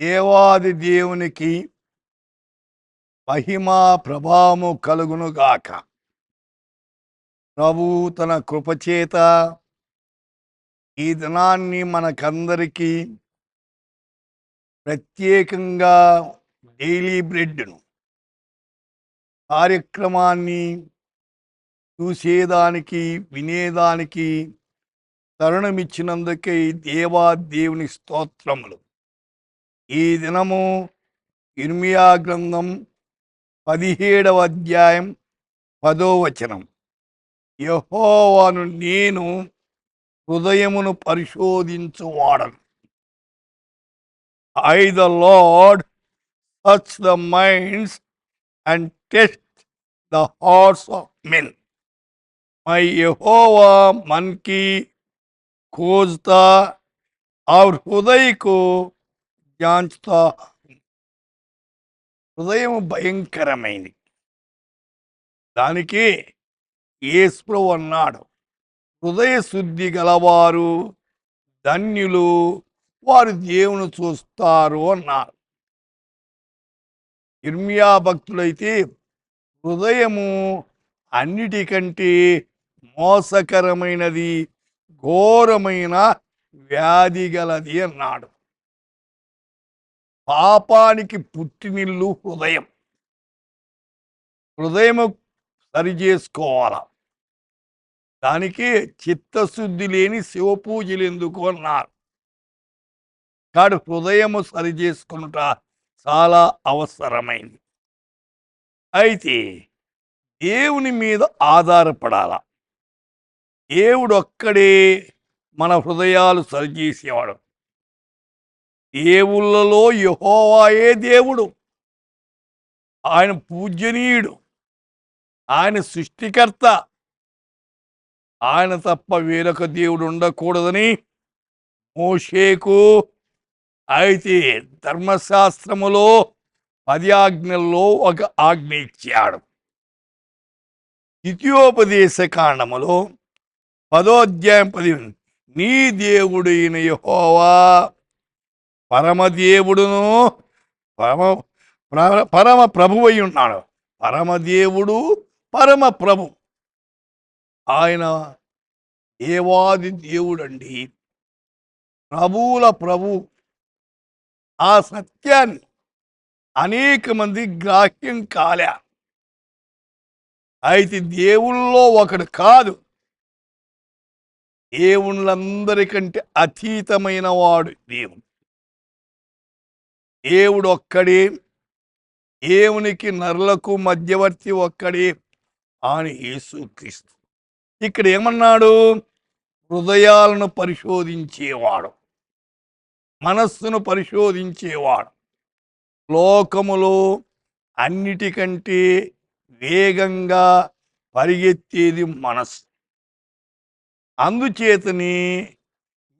దేవాది దేవునికి మహిమా ప్రభావము కలుగునుగాక. ప్రభు తన కృపచేత ఈ దినాన్ని మనకందరికీ ప్రత్యేకంగా డైలీ బ్రెడ్ను కార్యక్రమాన్ని చూసేదానికి వినేదానికి తరుణమిచ్చినందుకే దేవాదేవుని స్తోత్రములు. ఈ దినము ఇర్మియా గ్రంథం 17వ అధ్యాయం 10వ వచనం. యెహోవాను నేను హృదయమును పరిశోధించువాడను. I the Lord search the minds and test the hearts of men. मैं यहोवा मन की खोजता और हृदय को जांचता हूं. హృదయం భయంకరమైంది. దానికి యేసు ప్రభువు అన్నాడు, హృదయ శుద్ధి గలవారు ధన్యులు, వారు దేవుని చూస్తారు అన్నారు. ఇర్మియా భక్తులైతే హృదయము అన్నిటికంటే మోసకరమైనది, ఘోరమైన వ్యాధి గలది అన్నాడు. పాపానికి పుట్టినిల్లు హృదయం. హృదయము సరి చేసుకోవాల. దానికి చిత్తశుద్ధి లేని శివపూజలు ఎందుకు అన్నారు. కాడు హృదయము సరి చేసుకునుట చాలా అవసరమైంది. అయితే దేవుని మీద ఆధారపడాల. దేవుడు ఒక్కడే మన హృదయాలు సరిచేసేవాడు. దేవుళ్ళలో యెహోవాయే దేవుడు. ఆయన పూజ్యనీయుడు, ఆయన సృష్టికర్త. ఆయన తప్ప వేరొక దేవుడు ఉండకూడదని మోషేకు, అయితే ధర్మశాస్త్రములో 10 ఆజ్ఞల్లో ఒక ఆజ్ఞ ఇచ్చాడు. ద్వితీయోపదేశ కాండములో 10వ అధ్యాయం 10, నీ దేవుడైన యెహోవా పరమదేవుడును పరమ ప్రభువై ఉన్నాడు. పరమదేవుడు, పరమ ప్రభు. ఆయన దేవాది దేవుడండి, ప్రభువుల ప్రభు. ఆ సత్యాన్ని అనేక మంది గ్రాహ్యం కాలే. అయితే దేవుళ్ళలో ఒకడు కాదు, దేవుళ్ళందరికంటే అతీతమైన వాడు దేవుడు. దేవుడు ఒక్కడే, దేవునికి నరులకు మధ్యవర్తి ఒక్కడే, ఆయన యేసుక్రీస్తు. ఇక్కడ ఏమన్నాడు? హృదయాలను పరిశోధించేవాడు, మనస్సును పరిశోధించేవాడు. లోకములో అన్నిటికంటే వేగంగా పరిగెత్తేది మనస్సు. అందుచేతని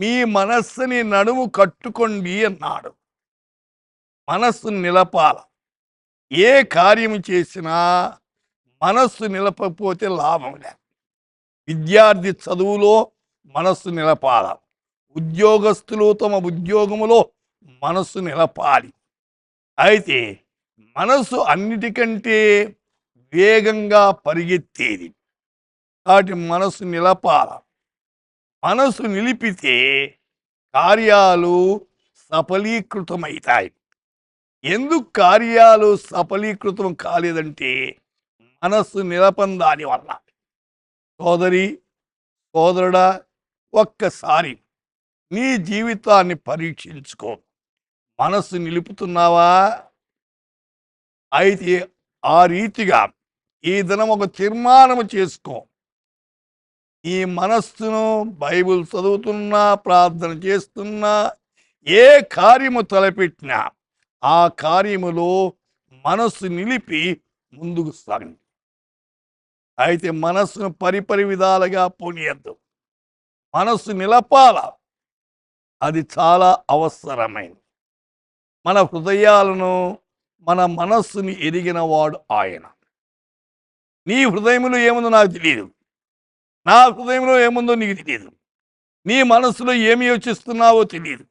మీ మనస్సుని నడుము కట్టుకోండి అన్నాడు. మనస్సు నిలపాల. ఏ కార్యము చేసినా మనస్సు నిలపకపోతే లాభం లేదు. విద్యార్థి చదువులో మనస్సు నిలపాల. ఉద్యోగస్తులు తమ ఉద్యోగములో మనస్సు నిలపాలి. అయితే మనస్సు అన్నిటికంటే వేగంగా పరిగెత్తేది. కాబట్టి మనస్సు నిలపాల. మనస్సు నిలిపితే కార్యాలు సఫలీకృతమవుతాయి. ఎందుకు కార్యాలు సఫలీకృతం కాలేదంటే మనస్సు నిలపని దాని వల్ల. సోదరి, సోదరుడా, ఒక్కసారి నీ జీవితాన్ని పరీక్షించుకో. మనస్సు నిలుపుతున్నావా? అయితే ఆ రీతిగా ఈ దినం ఒక తీర్మానము చేసుకో. ఈ మనస్సును బైబిల్ చదువుతున్నా, ప్రార్థన చేస్తున్నా, ఏ కార్యము తలపెట్టినా ఆ కార్యములో మనస్సు నిలిపి ముందుకు సాగండి. అయితే మనస్సును పరిపరి విధాలుగా పోనీయద్దు. మనస్సు నిలపాల. అది చాలా అవసరమైనది. మన హృదయాలను, మన మనస్సుని ఎరిగిన వాడు ఆయన. నీ హృదయంలో ఏముందో నాకు తెలియదు, నా హృదయంలో ఏముందో నీకు తెలియదు, నీ మనస్సులో ఏమి యోచిస్తున్నావో తెలియదు.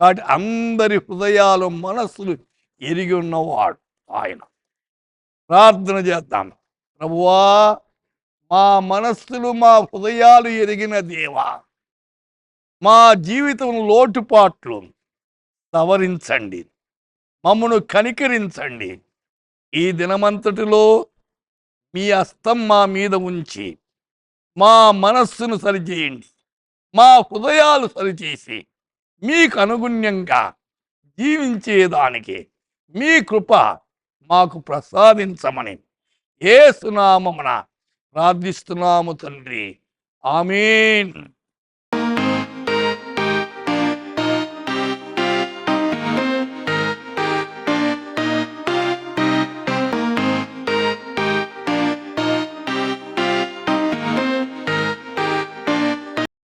కాబట్టి అందరి హృదయాలు మనస్సులు ఎరిగి ఉన్నవాడు ఆయన. ప్రార్థన చేద్దాం. ప్రభువా, మా మనస్సులు మా హృదయాలు ఎరిగిన దేవా, మా జీవితం లోటుపాట్లు సవరించండి, మమ్మను కనికరించండి. ఈ దినమంతటిలో మీ హస్తం మా మీద ఉంచి మా మనస్సును సరిచేయండి, మా హృదయాలు సరిచేసి మీకు అనుగుణ్యంగా జీవించేదానికి మీ కృప మాకు ప్రసాదించమని యేసు నామమున ప్రార్థిస్తున్నాము తండ్రి. ఆమేన్.